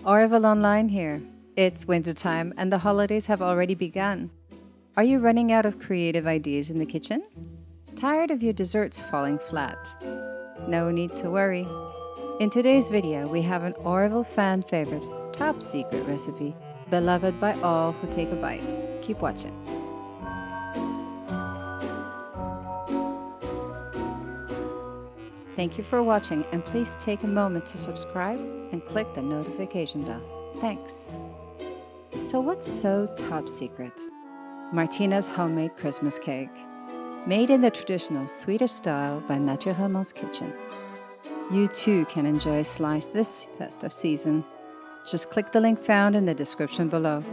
Orville Online here. It's wintertime and the holidays have already begun. Are you running out of creative ideas in the kitchen? Tired of your desserts falling flat? No need to worry. In today's video, we have an Orville fan favorite, top secret recipe, beloved by all who take a bite. Keep watching. Thank you for watching, and please take a moment to subscribe and click the notification bell. Thanks. So what's so top secret? Martina's homemade Christmas cake. Made in the traditional Swedish style by Naturellemans Kitchen. You too can enjoy a slice this festive season. Just click the link found in the description below.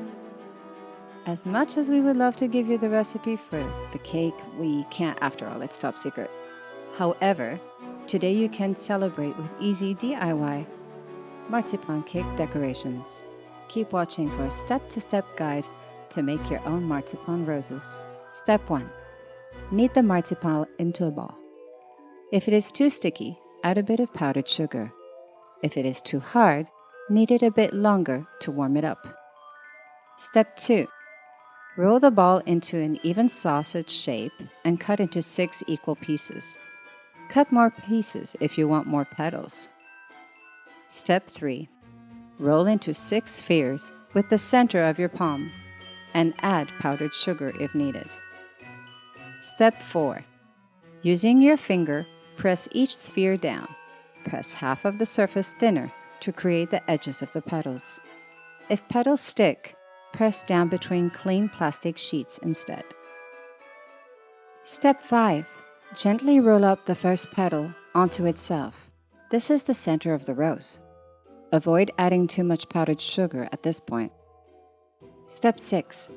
As much as we would love to give you the recipe for the cake, we can't. After all, it's top secret. However, today you can celebrate with easy DIY marzipan cake decorations. Keep watching for a step-to-step guide to make your own marzipan roses. Step 1. Knead the marzipan into a ball. If it is too sticky, add a bit of powdered sugar. If it is too hard, knead it a bit longer to warm it up. Step 2. Roll the ball into an even sausage shape and cut into 6 equal pieces. Cut more pieces if you want more petals. Step 3. Roll into 6 spheres with the center of your palm and add powdered sugar if needed. Step 4. Using your finger, press each sphere down. Press half of the surface thinner to create the edges of the petals. If petals stick, press down between clean plastic sheets instead. Step 5. Gently roll up the first petal onto itself. This is the center of the rose. Avoid adding too much powdered sugar at this point. Step 6.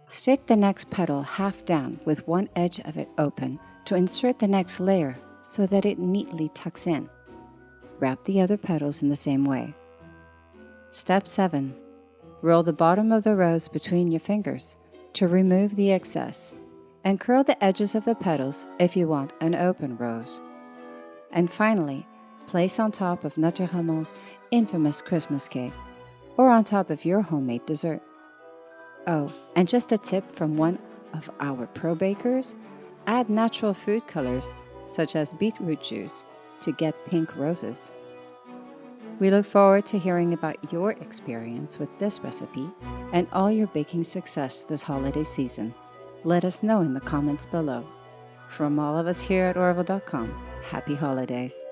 Stick the next petal half down with one edge of it open to insert the next layer so that it neatly tucks in. Wrap the other petals in the same way. Step 7. Roll the bottom of the rose between your fingers to remove the excess, and curl the edges of the petals if you want an open rose. And finally, place on top of Naturellemans' infamous Christmas cake, or on top of your homemade dessert. Oh, and just a tip from one of our pro bakers, add natural food colors such as beetroot juice to get pink roses. We look forward to hearing about your experience with this recipe and all your baking success this holiday season. Let us know in the comments below. From all of us here at Orville.com, happy holidays.